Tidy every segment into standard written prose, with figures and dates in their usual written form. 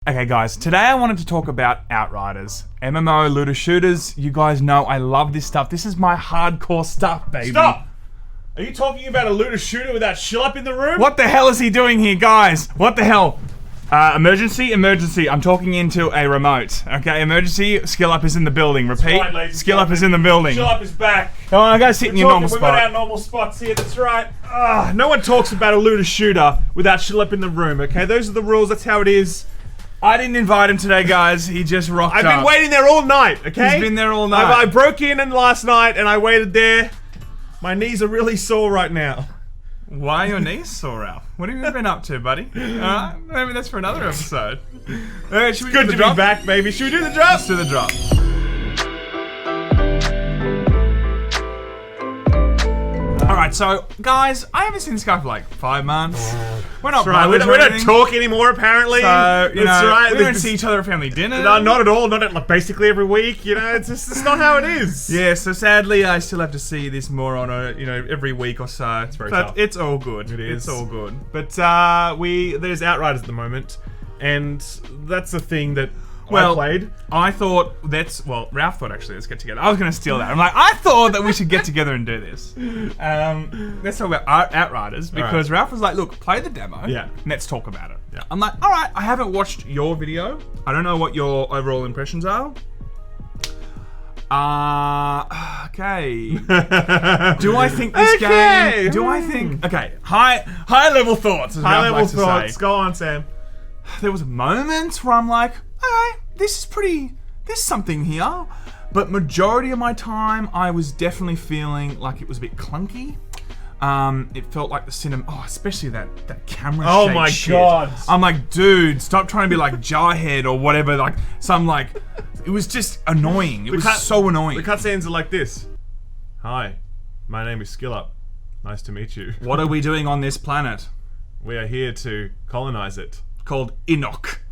Okay guys, today I wanted to talk about Outriders. MMO, looter shooters, you guys know I love this stuff. This is my hardcore stuff, baby. Stop! Are you talking about a looter shooter without ShillUp in the room? What the hell is he doing here, guys? What the hell? Emergency, emergency. I'm talking into a remote. Okay, emergency, SkillUp is in the building. Repeat, right, SkillUp is in the building. ShillUp is back. Come on, guys, sit in your normal We've spot. got our normal spots here, that's right. No one talks about a looter shooter without ShillUp in the room, okay? Those are the rules, that's how it is. I didn't invite him today, guys. He just rocked up. I've been waiting there all night, okay? He's been there all night. I broke in last night and I waited there. My knees are really sore right now. Why are your knees sore, Ralph? What have you been up to, buddy? Alright, maybe that's for another episode. Alright, should we Good do the to drop? be back, baby. Should we do the drop? Let's do the drop. Alright, so, guys, I haven't seen this guy for like 5 months. We're not That's right. We don't talk anymore, apparently. So, you That's know, right. we don't see each other at family dinner. No, not at all. Not at, like, basically every week. You know, it's not how it is. Yeah, so sadly, I still have to see this more on a, every week or so. It's very but tough. it's all good. It is. It's all good. But there's Outriders at the moment, and that's the thing that I played. I thought Ralph thought actually let's get together. I was going to steal that. I'm like, I thought that we should get together and do this. Let's talk about Outriders because Ralph was like, look, play the demo. Yeah. And let's talk about it. Yeah. I'm like, all right, I haven't watched your video. I don't know what your overall impressions are. Okay. Do I think this game? Do I think? Okay. High level thoughts. High level thoughts. Go on, Sam. There was moments where I'm like, okay, there's something here. But majority of my time, I was definitely feeling like it was a bit clunky. It felt like the cinema, especially that camera shake. Oh my god. I'm like, dude, stop trying to be like Jarhead or whatever. Like, it was just annoying. It was so annoying. The cutscenes are like this. Hi, my name is SkillUp. Nice to meet you. What are we doing on this planet? We are here to colonize it. Called Enoch.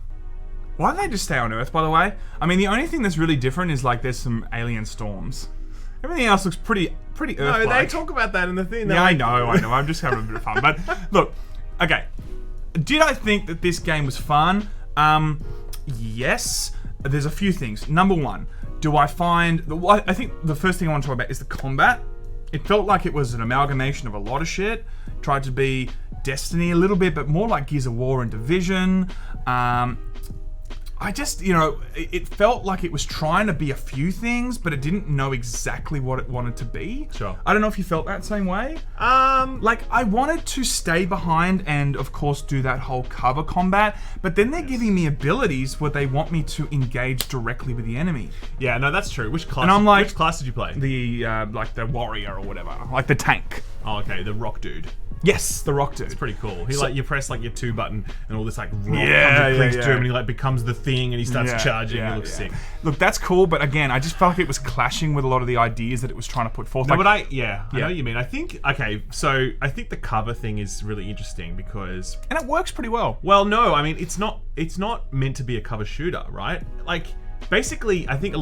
Why don't they just stay on Earth, by the way? I mean, the only thing that's really different is like there's some alien storms. Everything else looks pretty Earth-like. No, they talk about that in the thing. Yeah, I know. I'm just having a bit of fun. But look, okay. Did I think that this game was fun? Yes. There's a few things. Number one, I think the first thing I want to talk about is the combat. It felt like it was an amalgamation of a lot of shit. Tried to be Destiny a little bit, but more like Gears of War and Division. I just, it felt like it was trying to be a few things, but it didn't know exactly what it wanted to be. Sure. I don't know if you felt that same way. Like, I wanted to stay behind and, of course, do that whole cover combat, but then they're giving me abilities where they want me to engage directly with the enemy. Yeah, no, that's true. Which class? And I'm like, which class did you play? Like the warrior or whatever, like the tank. Oh, okay, the rock dude. Yes, the rock dude. It's pretty cool. You press like your 2 button and all this like rock clicks to him and he like becomes the thing and he starts charging. It looks sick. Look, that's cool, but again, I just felt like it was clashing with a lot of the ideas that it was trying to put forth. No, but I know what you mean. I think the cover thing is really interesting because and it works pretty well. Well, no, I mean it's not meant to be a cover shooter, right? Like basically, I think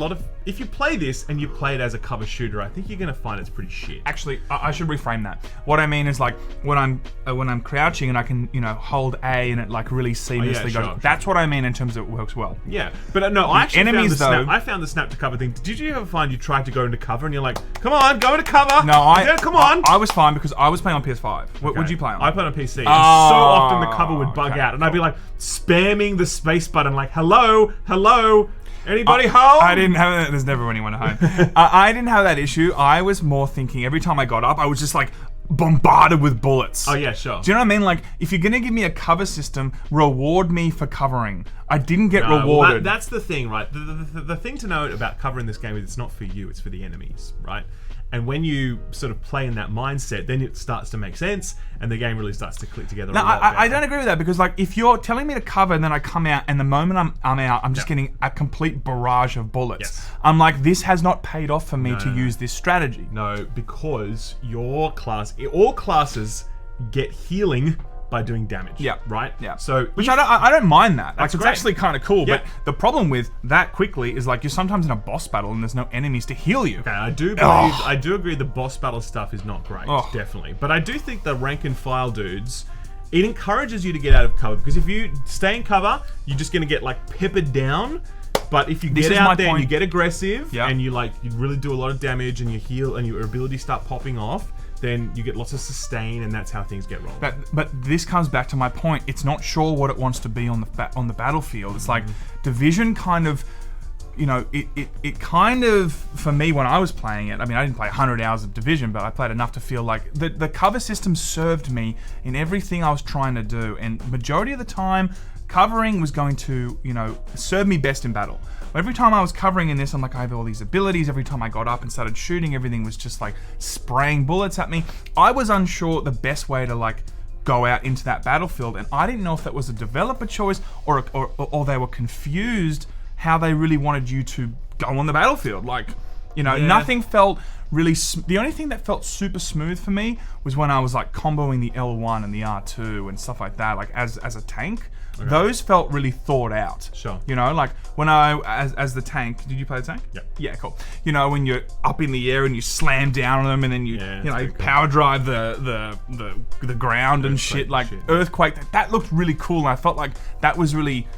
if you play this and you play it as a cover shooter, I think you're gonna find it's pretty shit. Actually, I should reframe that. What I mean is like when I'm crouching and I can hold A and it like really seamlessly goes. That's what I mean in terms of it works well. Yeah, but no, I actually found the snap to cover thing. Did you ever find you tried to go into cover and you're like, come on, go into cover? No, come on. I was fine because I was playing on PS5. What would you play on? I played on PC. And so often the cover would bug out, and I'd be like spamming the space button, like hello. Anybody home? I didn't have that. There's never anyone at home. I didn't have that issue. I was more thinking every time I got up, I was just like bombarded with bullets. Oh yeah, sure. Do you know what I mean? Like, if you're gonna give me a cover system, reward me for covering. I didn't get rewarded. Well, that's the thing, right? The thing to note about covering this game is it's not for you, it's for the enemies, right? And when you sort of play in that mindset, then it starts to make sense, and the game really starts to click together. No, I don't agree with that because, like, if you're telling me to cover and then I come out, and the moment I'm out, I'm just getting a complete barrage of bullets. Yes. I'm like, this has not paid off for me to use this strategy. No, because all classes get healing by doing damage. Yeah. Right? Yeah. So which I don't mind that. Like, it's great. actually kind of cool. Yeah. But the problem with that quickly is like you're sometimes in a boss battle and there's no enemies to heal you. Okay, I do agree the boss battle stuff is not great, definitely. But I do think the rank and file dudes it encourages you to get out of cover, because if you stay in cover, you're just going to get like peppered down. But if you get out there and you get aggressive and you really do a lot of damage and you heal and your abilities start popping off, then you get lots of sustain, and that's how things get rolled. But this comes back to my point. It's not sure what it wants to be on the battlefield. It's like Division kind of, it kind of, for me when I was playing it, I mean, I didn't play 100 hours of Division, but I played enough to feel like the cover system served me in everything I was trying to do, and majority of the time, covering was going to, serve me best in battle. Every time I was covering in this, I'm like, I have all these abilities. Every time I got up and started shooting, everything was just like spraying bullets at me. I was unsure the best way to like go out into that battlefield, and I didn't know if that was a developer choice or they were confused how they really wanted you to go on the battlefield. Like, nothing felt really. The only thing that felt super smooth for me was when I was like comboing the L1 and the R2 and stuff like that, like as a tank. Okay. Those felt really thought out. Sure. Like when I, as the tank, did you play the tank? Yeah. Yeah, cool. When you're up in the air and you slam down on them, and then you power drive the ground and shit, like Earthquake. That looked really cool, and I felt like that was really,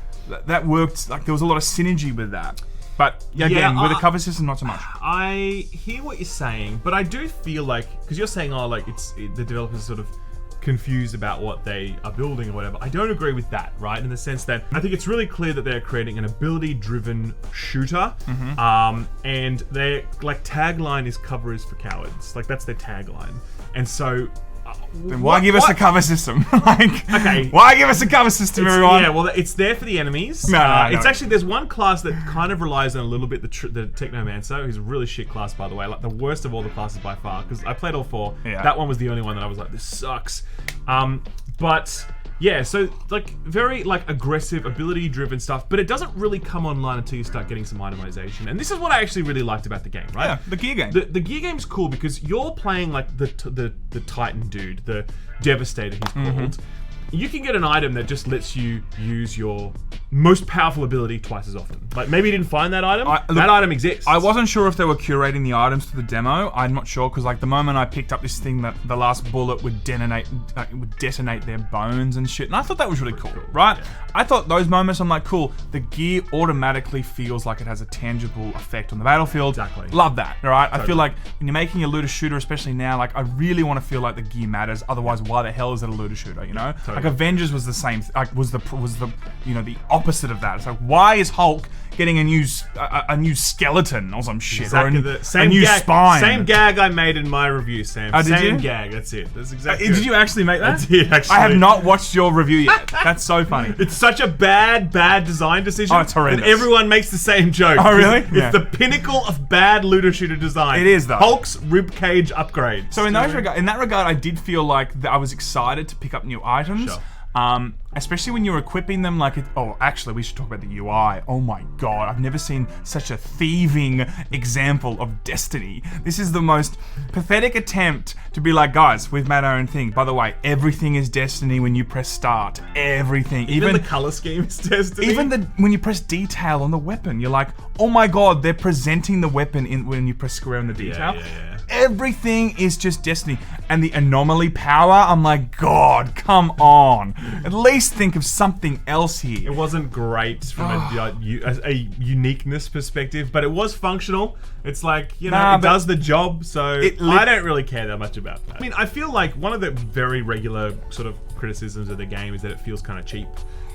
that worked, like there was a lot of synergy with that. But again, with the cover system, not so much. I hear what you're saying, but I do feel like, because you're saying, the developers sort of confused about what they are building or whatever. I don't agree with that, right? In the sense that I think it's really clear that they're creating an ability-driven shooter, and their tagline is "Cover is for cowards." Like that's their tagline, and so. Then why give us a cover system? Why give us a cover system, everyone? Yeah, well, it's there for the enemies. No. It's actually, there's one class that kind of relies on a little bit the Technomancer, who's a really shit class, by the way, like the worst of all the classes by far, because I played all 4. Yeah. That one was the only one that I was like, this sucks. But yeah, so very aggressive, ability-driven stuff, but it doesn't really come online until you start getting some itemization. And this is what I actually really liked about the game, right? Yeah, the gear game. The gear game's cool because you're playing the Titan dude, the Devastator he's called. You can get an item that just lets you use your most powerful ability twice as often. Like, maybe you didn't find that item. That item exists. I wasn't sure if they were curating the items to the demo. I'm not sure, because the moment I picked up this thing that the last bullet would detonate their bones and shit, and I thought that was really cool, right? Yeah. I thought those moments, I'm like, cool. The gear automatically feels like it has a tangible effect on the battlefield. Exactly. Love that, all right? Totally. I feel like when you're making a looter shooter, especially now, I really want to feel like the gear matters. Otherwise, why the hell is it a looter shooter? Totally. Avengers was the same. Was the the opposite of that. It's like, why is Hulk getting a new skeleton or some shit, exactly, or a new spine? Same gag I made in my review, Sam. Oh, did same you? Gag. That's it. That's exactly. Did you actually make that? I did actually. I have not watched your review yet. That's so funny. It's such a bad design decision. Oh, it's horrendous. And everyone makes the same joke. Oh, really? It's the pinnacle of bad looter shooter design. It is, though. Hulk's ribcage upgrade. So in that regard, I did feel like I was excited to pick up new items. Sure. Especially when you're equipping them actually we should talk about the UI. Oh my god, I've never seen such a thieving example of Destiny. This is the most pathetic attempt to be like, guys, we've made our own thing. By the way, everything is Destiny when you press start. Everything. Even the color scheme is Destiny. Even when you press detail on the weapon, you're like, oh my god, they're presenting the weapon when you press square on the detail. Yeah. Everything is just Destiny. And the anomaly power, I'm like, God, come on. At least think of something else here. It wasn't great from a uniqueness perspective, but it was functional. It's like, it does the job, so I don't really care that much about that. I mean, I feel like one of the very regular sort of criticisms of the game is that it feels kind of cheap.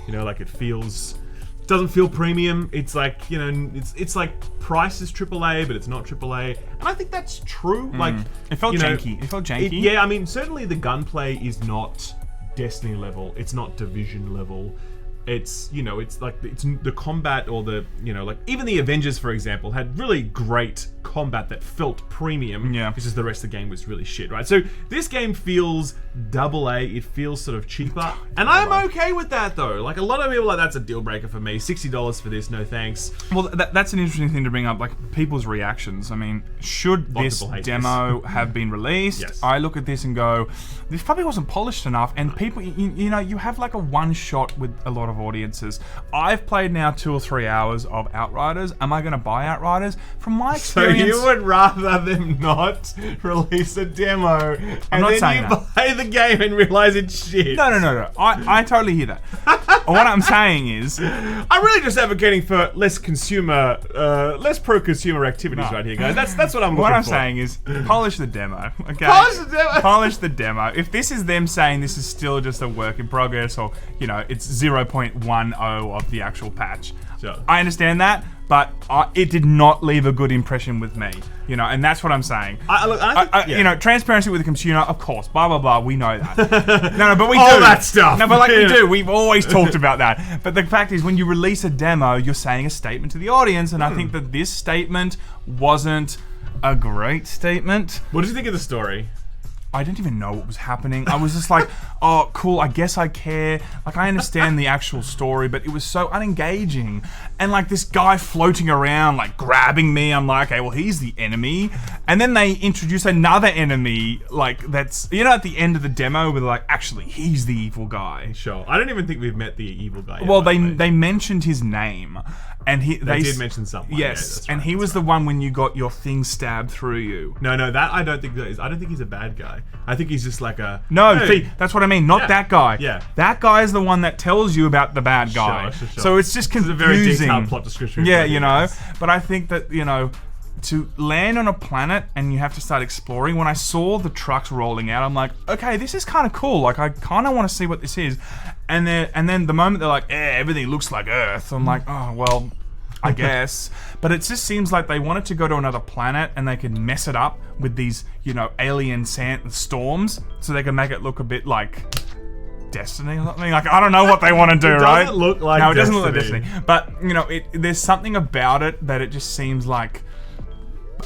It doesn't feel premium. It's like, it's like price is AAA, but it's not AAA. And I think that's true. Like, it felt janky. It felt janky. Yeah, I mean, certainly the gunplay is not Destiny level. It's not Division level. It's, it's the combat, or even the Avengers, for example, had really great combat that felt premium. Yeah. Because the rest of the game was really shit, right? So this game feels AA. It feels sort of cheaper. And I'm okay with that, though. Like, a lot of people are like, that's a deal breaker for me. $60 for this, no thanks. Well, that's an interesting thing to bring up, like people's reactions. I mean, should this demo have been released? Yes. I look at this and go, this probably wasn't polished enough, and people, you have like a one shot with a lot of audiences. I've played now 2 or 3 hours of Outriders. Am I going to buy Outriders? From my experience, audience. You would rather them not release a demo and not then saying you that. play the game and realize it's shit. No. I totally hear that. What I'm saying is, I'm really just advocating for less pro-consumer activities right here, guys. That's what I'm looking for. what I'm saying is, polish the demo. Okay. Polish the demo. Polish the demo. If this is them saying this is still just a work in progress, or it's 0.10 of the actual patch, Sure. I understand that, but it did not leave a good impression with me. And that's what I'm saying. Transparency with the consumer, of course. Blah blah blah. We know that. No, but we All do that stuff. No, but we do. We've always talked about that. But the fact is, when you release a demo, you're saying a statement to the audience, and I think that this statement wasn't a great statement. What did you think of the story? I didn't even know what was happening. I was just like, oh, cool, I guess I care. Like, I understand the actual story, but it was so unengaging. And, like, this guy floating around, like, grabbing me, I'm like, okay, well, he's the enemy. And then they introduce another enemy, like, that's, at the end of the demo, where they're like, actually, he's the evil guy. Sure. I don't even think we've met the evil guy yet. Well, they mentioned his name. And they did mention something. Yes, and he was the one when you got your thing stabbed through you. No, that I don't think that is. I don't think he's a bad guy. I think he's just like a... No, hey. see, that's what I mean. Not that guy. Yeah. That guy is the one that tells you about the bad guy. Sure. So it's just confusing. It's a very detailed plot description. Yeah, But I think that, to land on a planet and you have to start exploring, when I saw the trucks rolling out, I'm like, okay, this is kind of cool. Like, I kind of want to see what this is. And then the moment they're like, everything looks like Earth, I'm like, oh, well... I guess. But it just seems like they wanted to go to another planet and they could mess it up with these, alien storms, so they can make it look a bit like Destiny or something. Like, I don't know what they want to do, right? It doesn't look like No, it doesn't look like Destiny. But, there's something about it that it just seems like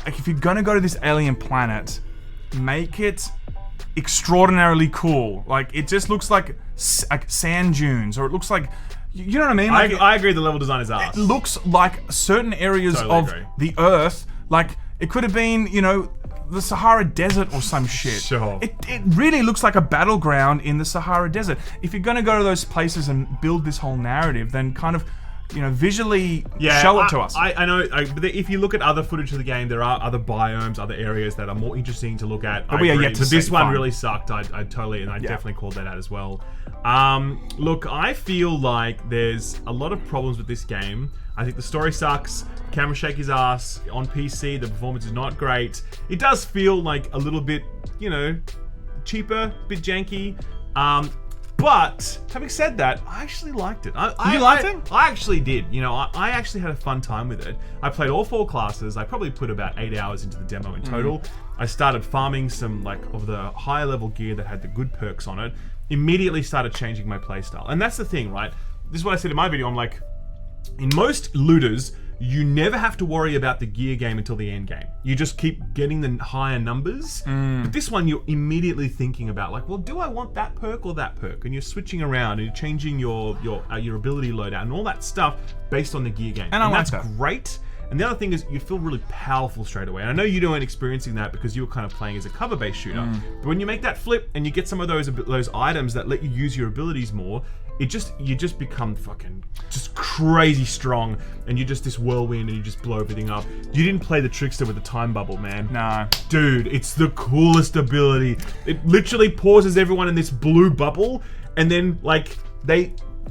if you're going to go to this alien planet, make it extraordinarily cool. Like, it just looks like sand dunes, or it looks like... You know what I mean? Like, I agree the level design is ass. It looks like certain areas of the Earth, like it could have been, the Sahara Desert or some shit. Sure. It really looks like a battleground in the Sahara Desert. If you're going to go to those places and build this whole narrative, then kind of, visually show it to us. I know, but if you look at other footage of the game, there are other biomes, other areas that are more interesting to look at. But we are yet to see. This one really sucked. I definitely called that out as well. Look, I feel like there's a lot of problems with this game. I think the story sucks. Camera shake his ass. On PC, the performance is not great. It does feel like a little bit, cheaper, a bit janky. But having said that, I actually liked it. You liked it? I actually did. I actually had a fun time with it. I played all 4 classes. I probably put about 8 hours into the demo in total. I started farming some of the higher level gear that had the good perks on it. Immediately started changing my playstyle. And that's the thing, right? This is what I said in my video. I'm like, in most looters, you never have to worry about the gear game until the end game. You just keep getting the higher numbers. But this one, you're immediately thinking about, like, well, do I want that perk or that perk? And you're switching around and you're changing your ability loadout and all that stuff based on the gear game. And that's great. And the other thing is, you feel really powerful straight away. And I know you weren't experiencing that because you were kind of playing as a cover-based shooter. But when you make that flip and you get some of those items that let you use your abilities more, you just become fucking just crazy strong, and you're just this whirlwind and you just blow everything up. You didn't play the trickster with the time bubble, man. No. Dude, it's the coolest ability. It literally pauses everyone in this blue bubble, and then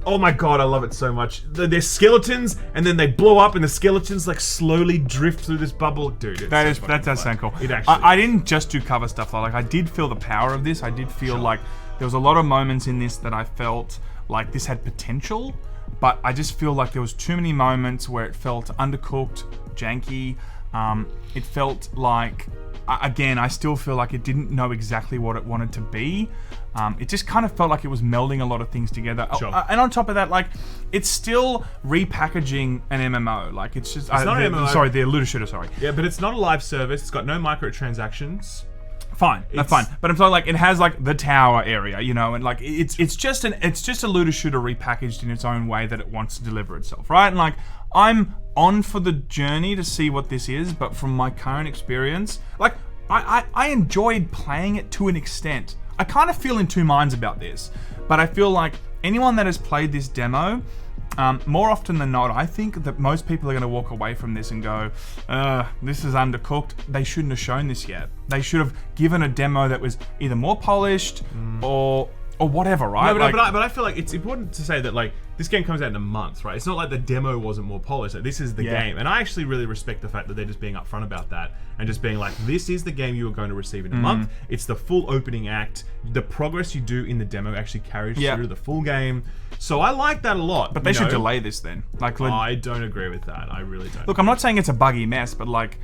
oh my god, I love it so much. They're skeletons, and then they blow up, and the skeletons slowly drift through this bubble. Dude, that does sound cool. It actually. I didn't just do cover stuff. Like, I did feel the power of this. I did feel like there was a lot of moments in this that I felt like this had potential, but I just feel like there was too many moments where it felt undercooked, janky. It felt like, again, I still feel like it didn't know exactly what it wanted to be. It just kind of felt like it was melding a lot of things together. Sure. And on top of that, like, it's still repackaging an MMO. Like, it's just... It's not an MMO. Sorry, the looter shooter, sorry. Yeah, but it's not a live service. It's got no microtransactions. Fine, that's fine. But I'm talking like it has like the tower area, and like it's just a looter shooter repackaged in its own way that it wants to deliver itself, right? And like I'm on for the journey to see what this is, but from my current experience, like I enjoyed playing it to an extent. I kind of feel in two minds about this, but I feel like anyone that has played this demo more often than not, I think that most people are going to walk away from this and go, this is undercooked. They shouldn't have shown this yet. They should have given a demo that was either more polished or whatever, right? No, but I feel like it's important to say that like this game comes out in a month, right? It's not like the demo wasn't more polished. Like, this is the game, and I actually really respect the fact that they're just being upfront about that and just being like, this is the game you are going to receive in a month. It's the full opening act. The progress you do in the demo actually carries through to the full game. So I like that a lot. But they should delay this then. Like, I don't agree with that. I really don't. Look, I'm not saying it's a buggy mess, but like,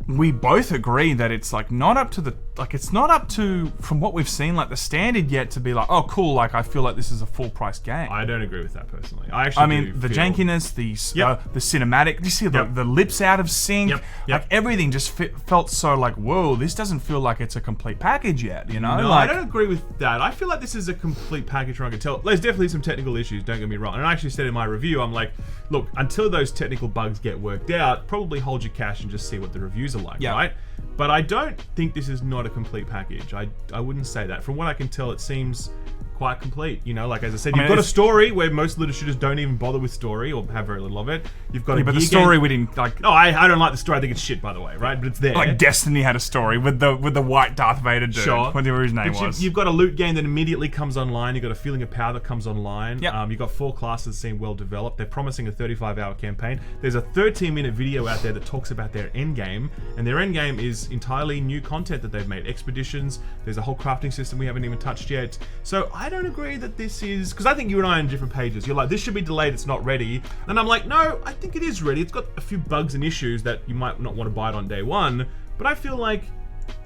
we both agree that it's like not up to the it's not up to, from what we've seen, like the standard yet to be like, oh cool, like I feel like this is a full price game. I don't agree with that personally. I mean the jankiness, the cinematic, you see the lips out of sync, like everything just felt so like, whoa, this doesn't feel like it's a complete package yet, you know? No, like, I don't agree with that. I feel like this is a complete package from what I can tell. There's definitely some technical issues, don't get me wrong. And I actually said in my review, I'm like, look, until those technical bugs get worked out, probably hold your cash and just see what the reviews are like, right? But I don't think this is not a complete package. I wouldn't say that. From what I can tell, it seems quite complete. You know, like as I said, you've got a story where most looter shooters don't even bother with story or have very little of it. You've got but the story we didn't like. No, I don't like the story. I think it's shit, by the way, right? But it's there. Like Destiny had a story with the white Darth Vader dude. Sure. Whatever his name was. You've got a loot game that immediately comes online. You've got a feeling of power that comes online. Yep. You've got 4 classes that seem well developed. They're promising a 35-hour campaign. There's a 13-minute video out there that talks about their end game, and their end game is entirely new content that they've made. Expeditions. There's a whole crafting system we haven't even touched yet. So I don't agree that this is, because I think you and I are on different pages. You're like, this should be delayed, it's not ready. And I'm like, no, I think it is ready. It's got a few bugs and issues that you might not want to buy it on day one, but I feel like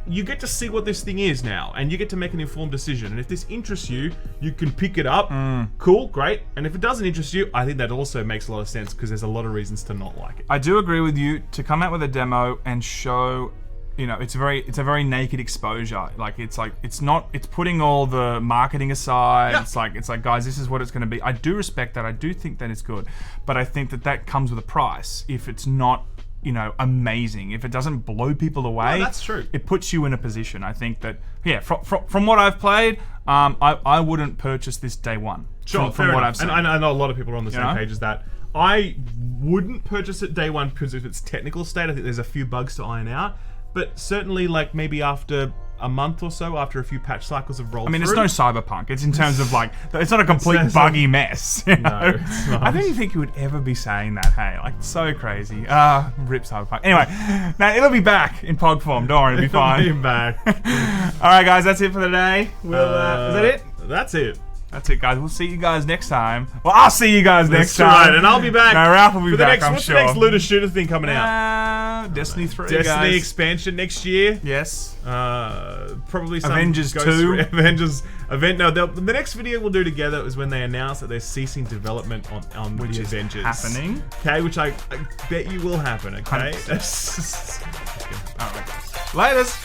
you get to see what this thing is now, and you get to make an informed decision. And if this interests you, you can pick it up. Cool, great. And if it doesn't interest you, I think that also makes a lot of sense, because there's a lot of reasons to not like it. I do agree with you to come out with a demo and show, you know, it's a very naked exposure. Like it's putting all the marketing aside. Yeah. It's like guys, this is what it's going to be. I do respect that. I do think that it's good, but I think that comes with a price. If it's not, you know, amazing, if it doesn't blow people away, that's true. It puts you in a position. I think that from what I've played, I wouldn't purchase this day one. Sure, from what I've seen. And I know a lot of people are on the same page as that. I wouldn't purchase it day one because of its technical state. I think there's a few bugs to iron out. But certainly, like, maybe after a month or so, after a few patch cycles have rolled through. I mean, it's no Cyberpunk. It's in terms of, like, it's not a complete buggy mess. You know? No, it's not. I don't even think you would ever be saying that, hey? Like, it's so crazy. Rip Cyberpunk. Anyway, now it'll be back in POG form. Don't worry, it'll be fine. It'll be back. Alright, guys, that's it for the day. Is that it? That's it. That's it, guys. We'll see you guys next time. Well, I'll see you guys next time. Right, and I'll be back. No, Ralph will be back, I'm what's sure. the next looter shooter thing coming out? Destiny 3, Destiny guys. expansion next year. Yes. Probably some Avengers Ghost 2. No, the next video we'll do together is when they announce that they're ceasing development on Which the is Avengers. happening. Okay, which I bet you will happen, okay? Alright. Laters.